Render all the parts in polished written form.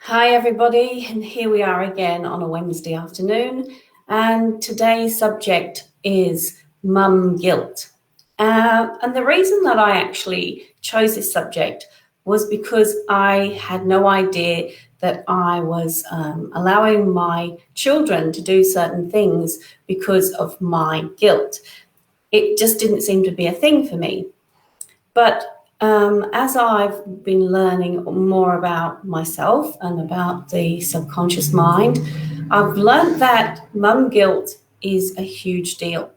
Hi everybody, and here we are again on a Wednesday afternoon, and today's subject is mum guilt. And the reason that I actually chose this subject was because I had no idea that I was allowing my children to do certain things because of my guilt. It just didn't seem to be a thing for me. But as I've been learning more about myself and about the subconscious mind, I've learned that mum guilt is a huge deal.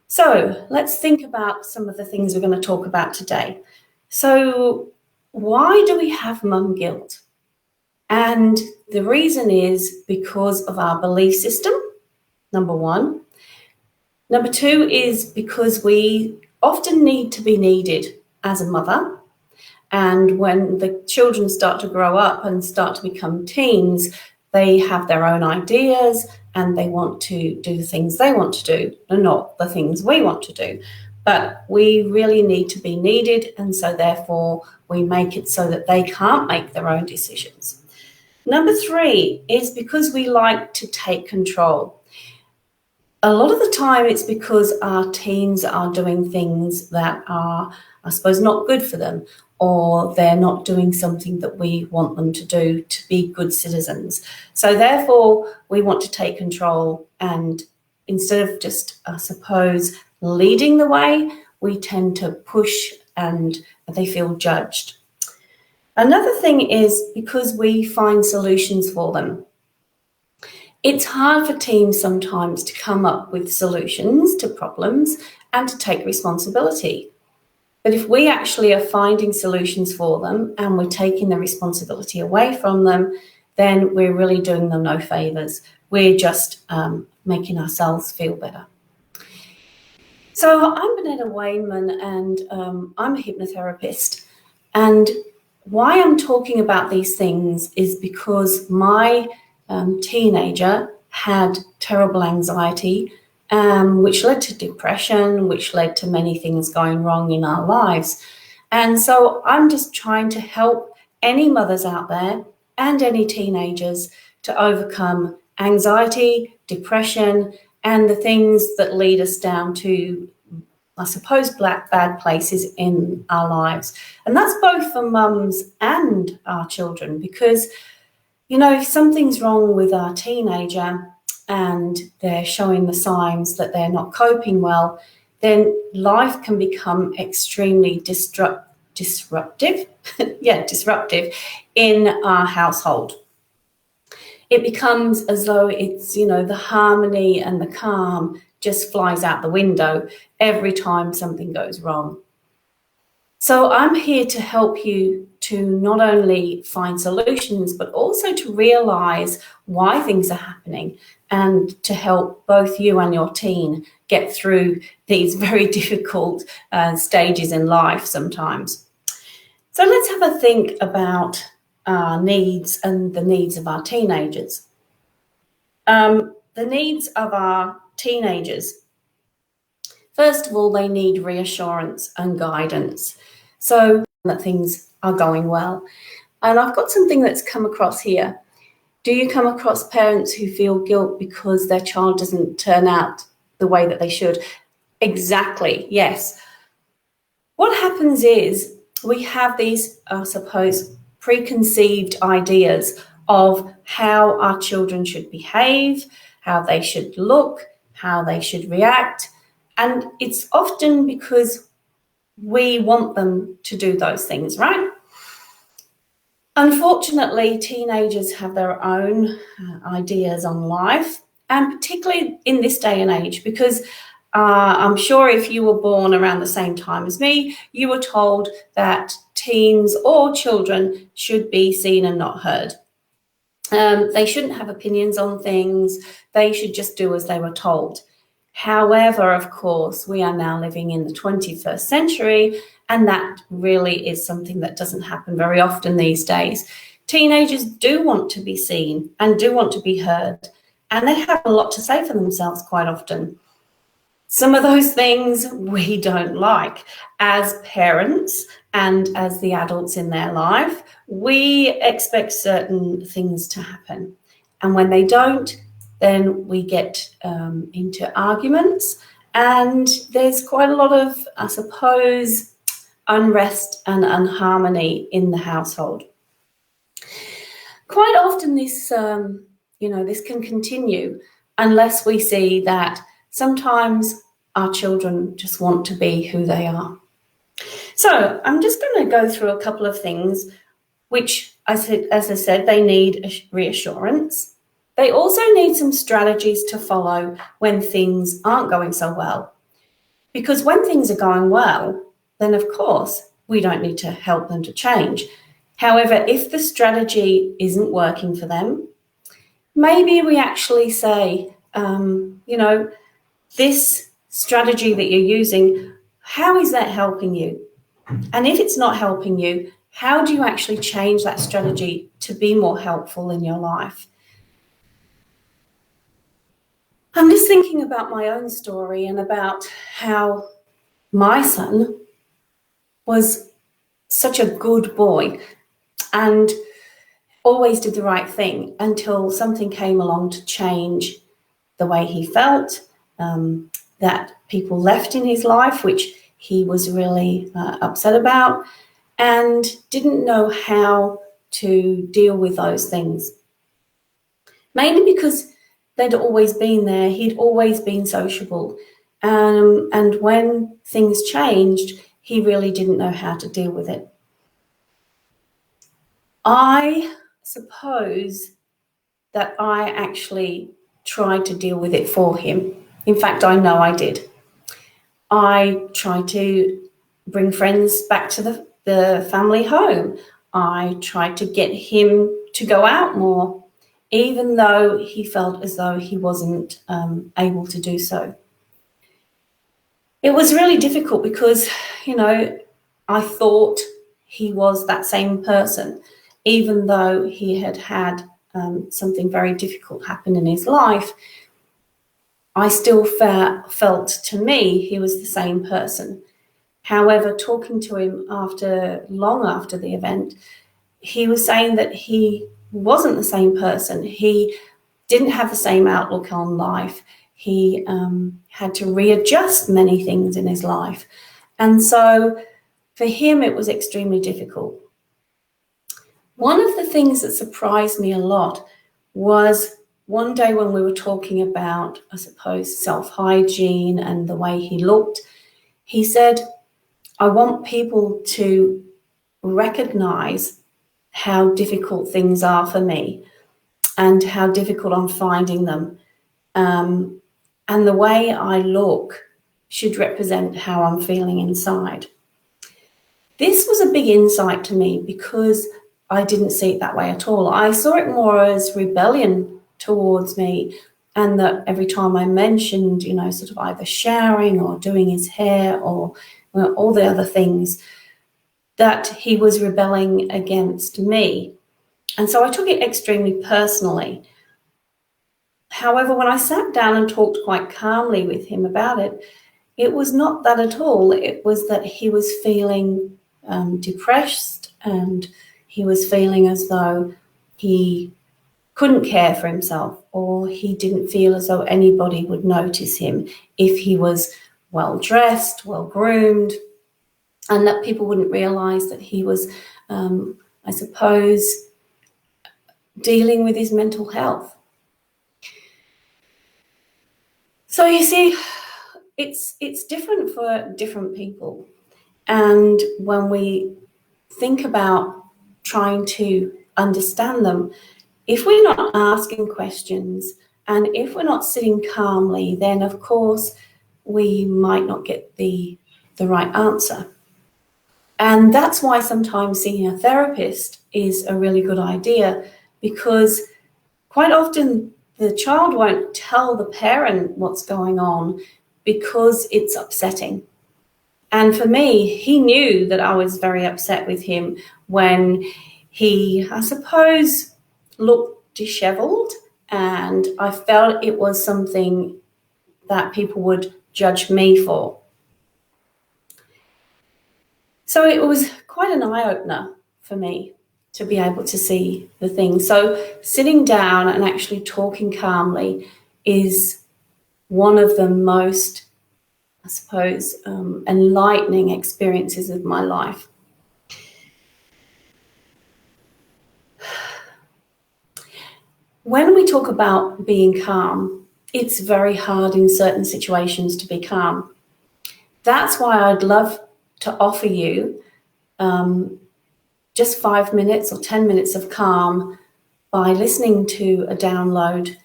So let's think about some of the things we're going to talk about today. So why do we have mum guilt? And the reason is because of our belief system, number one. Number two is because we often need to be needed as a mother. And when the children start to grow up and start to become teens, they have their own ideas and they want to do the things they want to do and not the things we want to do. But we really need to be needed, and so therefore we make it so that they can't make their own decisions. Number three is because we like to take control. A lot of the time it's because our teens are doing things that are, I suppose, not good for them, or they're not doing something that we want them to do to be good citizens. So therefore we want to take control, and instead of just, I suppose, leading the way, we tend to push and they feel judged. Another thing is because we find solutions for them. It's hard for teens sometimes to come up with solutions to problems and to take responsibility. But if we actually are finding solutions for them and we're taking the responsibility away from them, then we're really doing them no favours. We're just making ourselves feel better. So I'm Benetta Wainman, and I'm a hypnotherapist. And why I'm talking about these things is because my teenager had terrible anxiety, which led to depression, which led to many things going wrong in our lives. And so I'm just trying to help any mothers out there and any teenagers to overcome anxiety, depression, and the things that lead us down to, I suppose, bad places in our lives. And that's both for mums and our children, because if something's wrong with our teenager and they're showing the signs that they're not coping well, then life can become extremely disruptive in our household. It becomes as though it's, the harmony and the calm just flies out the window every time something goes wrong. So I'm here to help you to not only find solutions, but also to realize why things are happening and to help both you and your teen get through these very difficult stages in life sometimes. So let's have a think about our needs and the needs of our teenagers. The needs of our teenagers. First of all, they need reassurance and guidance, so that things are going well. And I've got something that's come across here. Do you come across parents who feel guilt because their child doesn't turn out the way that they should? Exactly, yes. What happens is we have these, I suppose, preconceived ideas of how our children should behave, how they should look, how they should react. And it's often because we want them to do those things, right? Unfortunately, teenagers have their own ideas on life, and particularly in this day and age, because I'm sure if you were born around the same time as me, you were told that teens or children should be seen and not heard. They shouldn't have opinions on things. They should just do as they were told. However, of course, we are now living in the 21st century, and that really is something that doesn't happen very often these days. Teenagers do want to be seen and do want to be heard, and they have a lot to say for themselves quite often. Some of those things we don't like. As parents and as the adults in their life, we expect certain things to happen. And when they don't, then we get into arguments. And there's quite a lot of, I suppose, unrest and unharmony in the household. Quite often this, this can continue unless we see that sometimes our children just want to be who they are. So I'm just going to go through a couple of things which, as I said, they need reassurance. They also need some strategies to follow when things aren't going so well. Because when things are going well, then of course we don't need to help them to change. However, if the strategy isn't working for them, maybe we actually say, this strategy that you're using, how is that helping you? And if it's not helping you, how do you actually change that strategy to be more helpful in your life? I'm just thinking about my own story and about how my son was such a good boy and always did the right thing until something came along to change the way he felt, that people left in his life, which he was really upset about, and didn't know how to deal with those things. Mainly because they'd always been there, he'd always been sociable. And when things changed, he really didn't know how to deal with it. I suppose that I actually tried to deal with it for him. In fact, I know I did. I tried to bring friends back to the family home. I tried to get him to go out more, even though he felt as though he wasn't able to do so. It was really difficult because, I thought he was that same person, even though he had had something very difficult happen in his life. I still felt, to me, he was the same person. However, talking to him long after the event, he was saying that he wasn't the same person. He didn't have the same outlook on life. He had to readjust many things in his life. And so for him, it was extremely difficult. One of the things that surprised me a lot was one day when we were talking about, I suppose, self-hygiene and the way he looked, he said, I want people to recognize how difficult things are for me and how difficult I'm finding them. And the way I look should represent how I'm feeling inside. This was a big insight to me because I didn't see it that way at all. I saw it more as rebellion towards me, and that every time I mentioned, sort of either showering or doing his hair or all the other things, that he was rebelling against me. And so I took it extremely personally. However, when I sat down and talked quite calmly with him about it, it was not that at all. It was that he was feeling depressed, and he was feeling as though he couldn't care for himself, or he didn't feel as though anybody would notice him if he was well dressed, well groomed, and that people wouldn't realize that he was, I suppose, dealing with his mental health. So you see, it's different for different people. And when we think about trying to understand them, if we're not asking questions and if we're not sitting calmly, then of course we might not get the right answer. And that's why sometimes seeing a therapist is a really good idea, because quite often the child won't tell the parent what's going on because it's upsetting. And for me, he knew that I was very upset with him when he, I suppose, looked disheveled, and I felt it was something that people would judge me for. So it was quite an eye-opener for me to be able to see the thing. So sitting down and actually talking calmly is one of the most, I suppose, enlightening experiences of my life. When we talk about being calm, it's very hard in certain situations to be calm. That's why I'd love to offer you just 5 minutes or 10 minutes of calm by listening to a download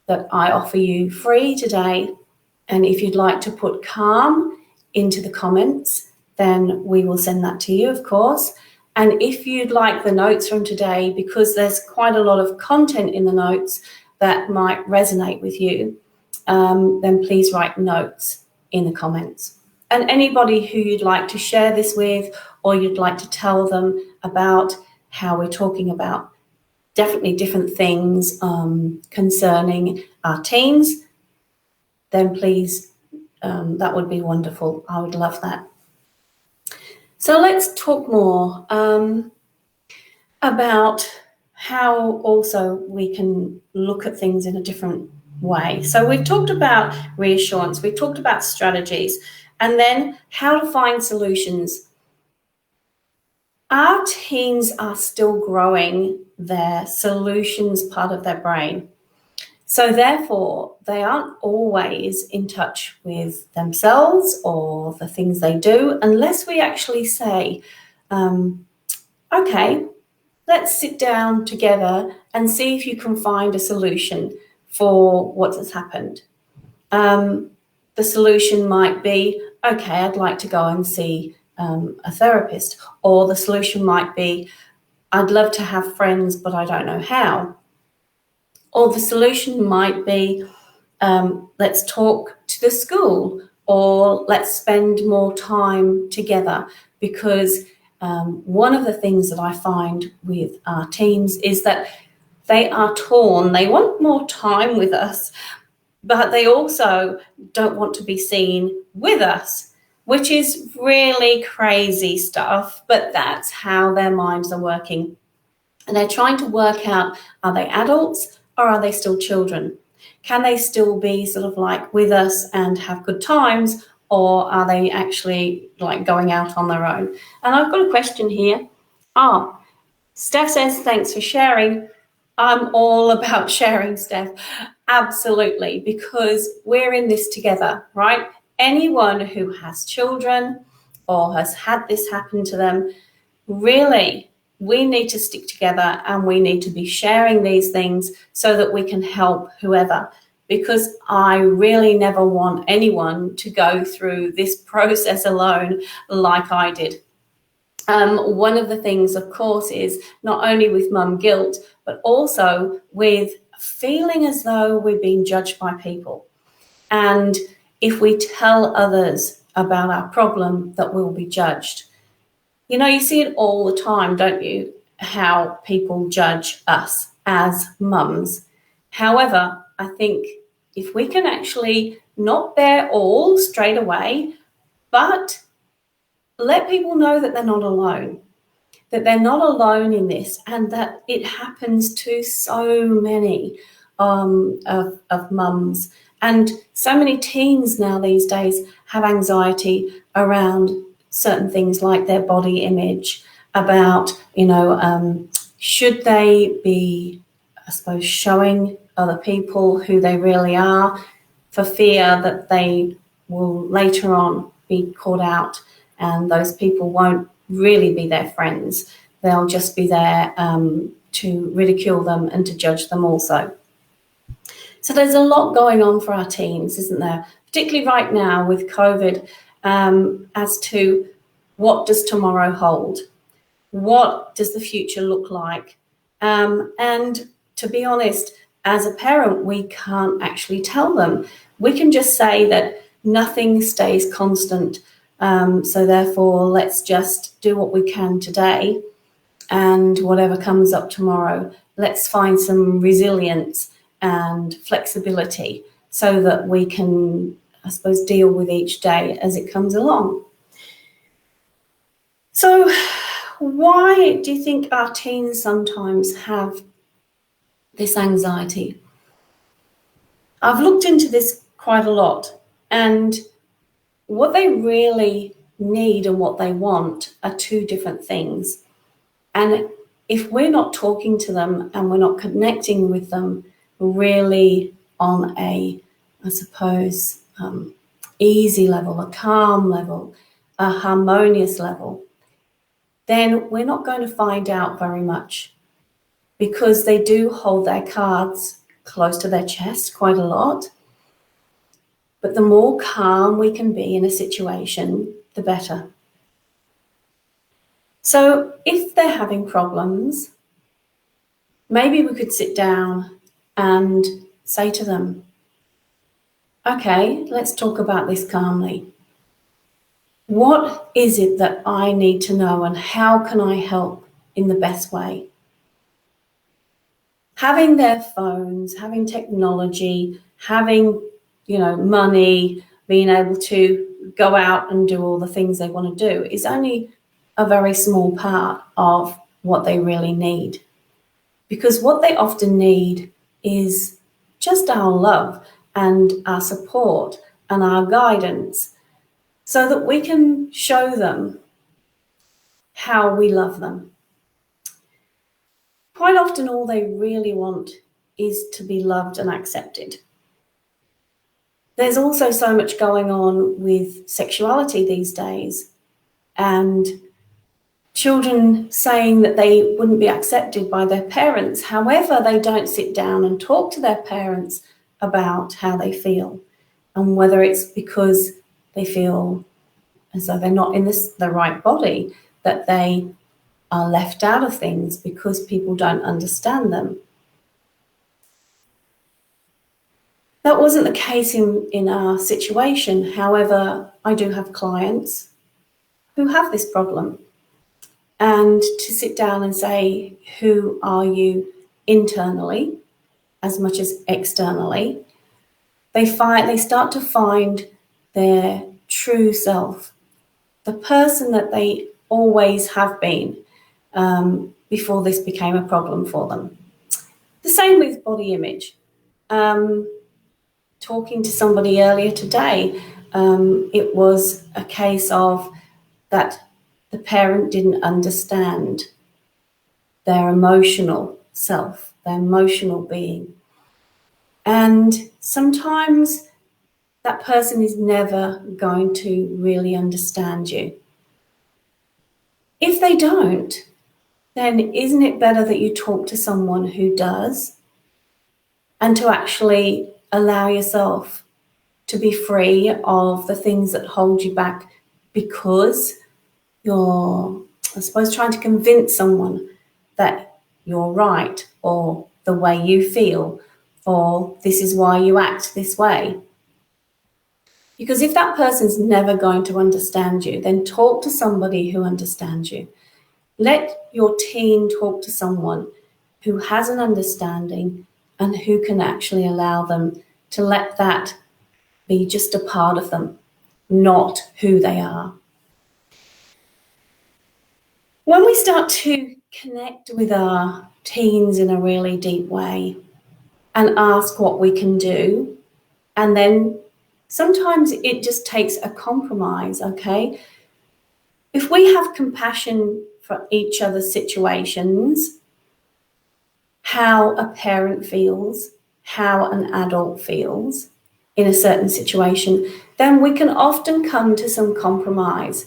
that I offer you free today. And if you'd like to put calm into the comments, then we will send that to you, of course. And if you'd like the notes from today, because there's quite a lot of content in the notes that might resonate with you, then please write notes in the comments. And anybody who you'd like to share this with, or you'd like to tell them about how we're talking about definitely different things concerning our teens, then please, that would be wonderful. I would love that. So let's talk more about how also we can look at things in a different way. So we've talked about reassurance, we've talked about strategies, and then how to find solutions. Our teens are still growing their solutions part of their brain. So therefore, they aren't always in touch with themselves or the things they do unless we actually say, okay, let's sit down together and see if you can find a solution for what has happened. The solution might be, okay, I'd like to go and see a therapist. Or the solution might be, I'd love to have friends, but I don't know how. Or the solution might be, let's talk to the school, or let's spend more time together. Because one of the things that I find with our teens is that they are torn. They want more time with us, but they also don't want to be seen with us, which is really crazy stuff, but that's how their minds are working. And they're trying to work out, are they adults or are they still children? Can they still be sort of like with us and have good times, or are they actually like going out on their own? And I've got a question here. Steph says, thanks for sharing. I'm all about sharing, Steph. Absolutely, because we're in this together, right? Anyone who has children or has had this happen to them, really, we need to stick together and we need to be sharing these things so that we can help whoever, because I really never want anyone to go through this process alone like I did. One of the things, of course, is not only with mum guilt, but also with feeling as though we're being judged by people. And if we tell others about our problem, that we'll be judged. You know, you see it all the time, don't you? How people judge us as mums. However, I think if we can actually not bear all straight away, but let people know that they're not alone, that they're not alone in this, and that it happens to so many of mums. And so many teens now these days have anxiety around certain things like their body image, about, should they be, I suppose, showing other people who they really are, for fear that they will later on be caught out and those people won't really be their friends. They'll just be there to ridicule them and to judge them also. So there's a lot going on for our teens, isn't there? Particularly right now with COVID, as to what does tomorrow hold? What does the future look like? And to be honest, as a parent, we can't actually tell them. We can just say that nothing stays constant. So therefore, let's just do what we can today, and whatever comes up tomorrow, let's find some resilience and flexibility so that we can I suppose, deal with each day as it comes along. So why do you think our teens sometimes have this anxiety? I've looked into this quite a lot, and what they really need and what they want are two different things. And if we're not talking to them and we're not connecting with them really on a, I suppose, easy level, a calm level, a harmonious level, then we're not going to find out very much, because they do hold their cards close to their chest quite a lot. But the more calm we can be in a situation, the better. So if they're having problems, maybe we could sit down and say to them, okay, let's talk about this calmly. What is it that I need to know, and how can I help in the best way? Having their phones, having technology, having, money, being able to go out and do all the things they want to do is only a very small part of what they really need. Because what they often need is just our love and our support and our guidance, so that we can show them how we love them. Quite often all they really want is to be loved and accepted. There's also so much going on with sexuality these days, and children saying that they wouldn't be accepted by their parents. However, they don't sit down and talk to their parents about how they feel, and whether it's because they feel as though they're not in the right body, that they are left out of things because people don't understand them. That wasn't the case in our situation. However, I do have clients who have this problem. And to sit down and say, who are you internally as much as externally, they start to find their true self, the person that they always have been, before this became a problem for them. The same with body image. Talking to somebody earlier today, it was a case of that the parent didn't understand their emotional self, their emotional being. And sometimes that person is never going to really understand you. If they don't, then isn't it better that you talk to someone who does, and to actually allow yourself to be free of the things that hold you back because you're, I suppose, trying to convince someone that you're right, or the way you feel, or this is why you act this way. Because if that person's never going to understand you, then talk to somebody who understands you. Let your teen talk to someone who has an understanding and who can actually allow them to let that be just a part of them, not who they are. When we start to connect with our teens in a really deep way and ask what we can do, and then sometimes it just takes a compromise, okay? If we have compassion for each other's situations, how a parent feels, how an adult feels in a certain situation, then we can often come to some compromise.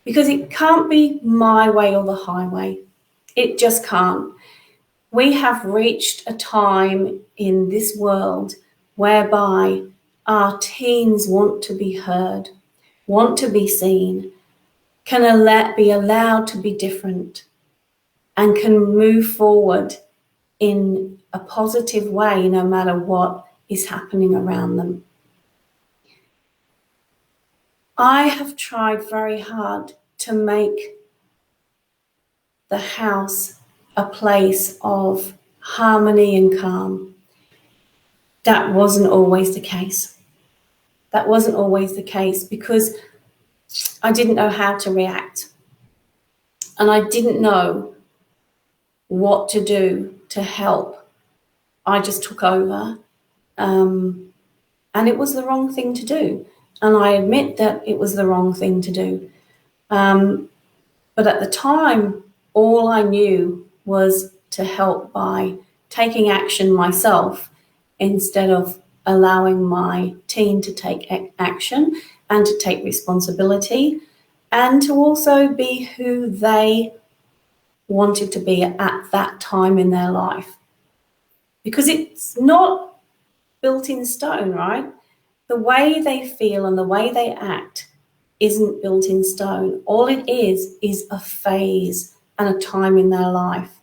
Because it can't be my way or the highway. It just can't. We have reached a time in this world whereby our teens want to be heard, want to be seen, can be allowed to be different, and can move forward in a positive way no matter what is happening around them. I have tried very hard to make the house a place of harmony and calm. That wasn't always the case. that wasn't always the case because I didn't know how to react. And I didn't know what to do to help. I just took over. And it was the wrong thing to do. And I admit that it was the wrong thing to do. But at the time, all I knew was to help by taking action myself instead of allowing my team to take action and to take responsibility and to also be who they wanted to be at that time in their life. Because it's not built in stone, right? The way they feel and the way they act isn't built in stone. All it is a phase and a time in their life.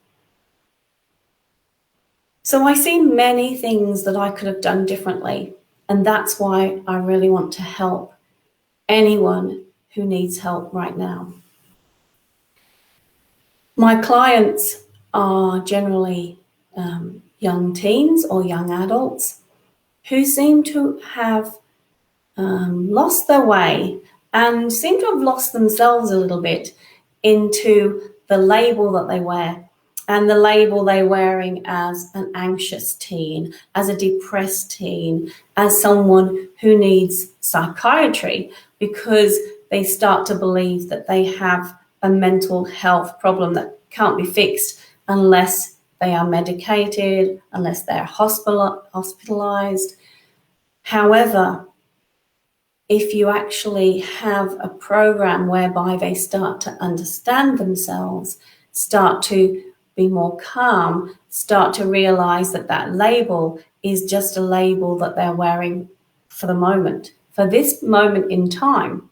So I see many things that I could have done differently, and that's why I really want to help anyone who needs help right now. My clients are generally young teens or young adults who seem to have lost their way and seem to have lost themselves a little bit into the label that they wear, and the label they're wearing as an anxious teen, as a depressed teen, as someone who needs psychiatry, because they start to believe that they have a mental health problem that can't be fixed unless they are medicated, unless they're hospitalized. However, if you actually have a program whereby they start to understand themselves, start to be more calm, start to realize that that label is just a label that they're wearing for the moment, for this moment in time,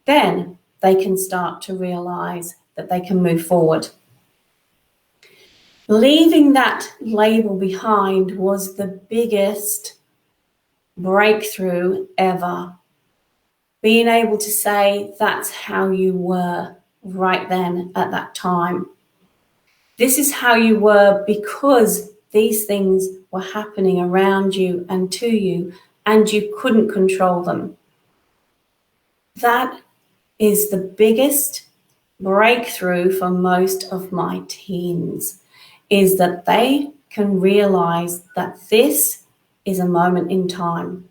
then they can start to realize that they can move forward. Leaving that label behind was the biggest breakthrough ever. Being able to say that's how you were right then at that time. This is how you were because these things were happening around you and to you, and you couldn't control them. That is the biggest breakthrough for most of my teens, is that they can realize that this is a moment in time.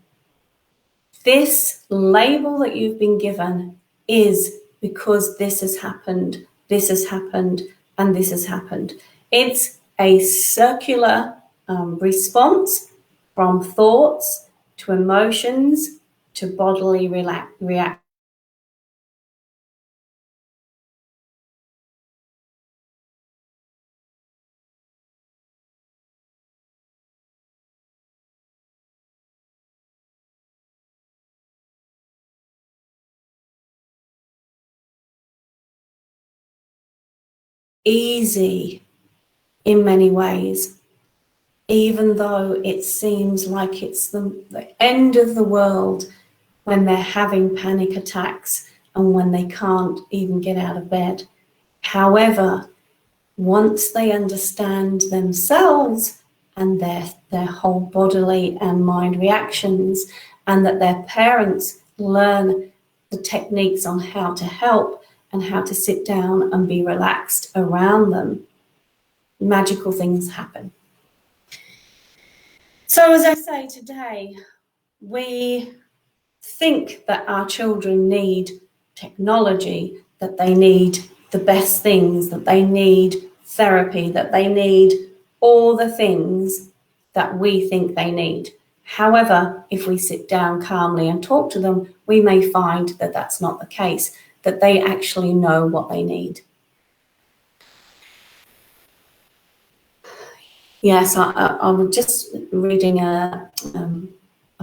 This label that you've been given is because this has happened, and this has happened. It's a circular response from thoughts to emotions to bodily reaction. Easy in many ways, even though it seems like it's the end of the world when they're having panic attacks and when they can't even get out of bed. However, once they understand themselves and their whole bodily and mind reactions, and that their parents learn the techniques on how to help and how to sit down and be relaxed around them, magical things happen. So as I say today, we think that our children need technology, that they need the best things, that they need therapy, that they need all the things that we think they need. However, if we sit down calmly and talk to them, we may find that that's not the case, that they actually know what they need. Yes, I'm just reading a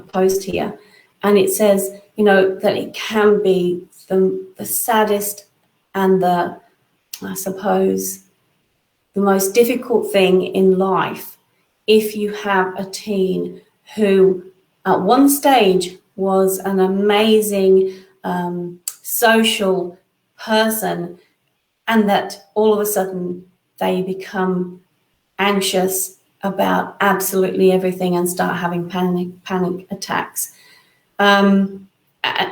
post here, and it says, that it can be the saddest and I suppose, the most difficult thing in life if you have a teen who at one stage was an amazing social person, and that all of a sudden they become anxious about absolutely everything and start having panic attacks. And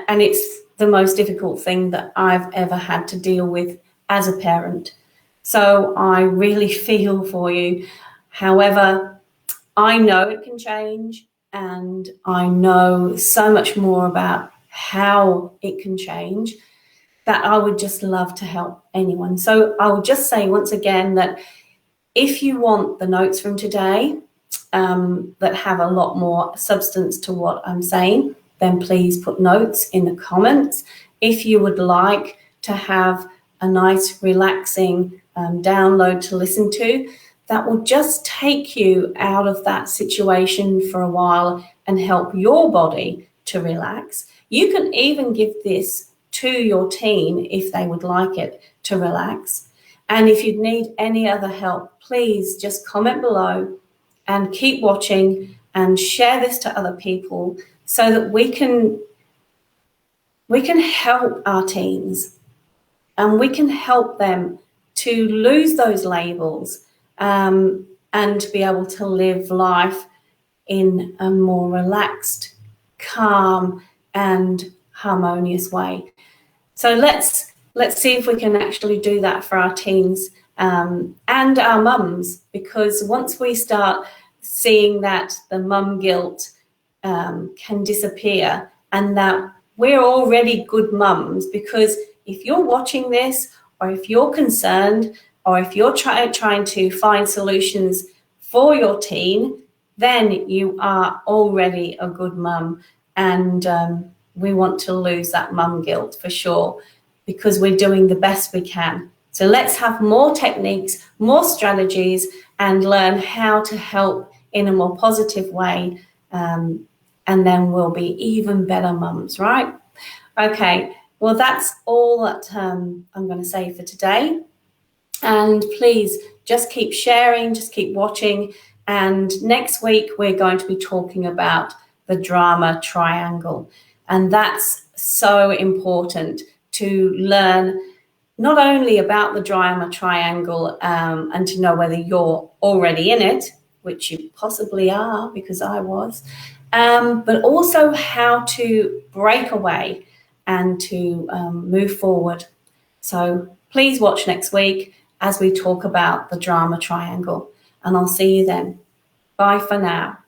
it's the most difficult thing that I've ever had to deal with as a parent. So I really feel for you. However, I know it can change, and I know so much more about how it can change that I would just love to help anyone. So I would just say once again that if you want the notes from today that have a lot more substance to what I'm saying, then please put notes in the comments. If you would like to have a nice relaxing download to listen to, that will just take you out of that situation for a while and help your body to relax. You can even give this to your teen if they would like it to relax. And if you need any other help, please just comment below and keep watching and share this to other people so that we can help our teens, and we can help them to lose those labels and to be able to live life in a more relaxed, calm, and harmonious way. So let's see if we can actually do that for our teens and our mums, because once we start seeing that the mum guilt can disappear and that we're already good mums, because if you're watching this, or if you're concerned, or if you're trying to find solutions for your teen, then you are already a good mum. And we want to lose that mum guilt for sure, because we're doing the best we can. So let's have more techniques, more strategies, and learn how to help in a more positive way. And then we'll be even better mums, right? Okay, well, that's all that I'm going to say for today. And please just keep sharing, just keep watching. And next week, we're going to be talking about the drama triangle. And that's so important to learn not only about the drama triangle and to know whether you're already in it, which you possibly are, because I was, but also how to break away and to move forward. So please watch next week as we talk about the drama triangle, and I'll see you then. Bye for now.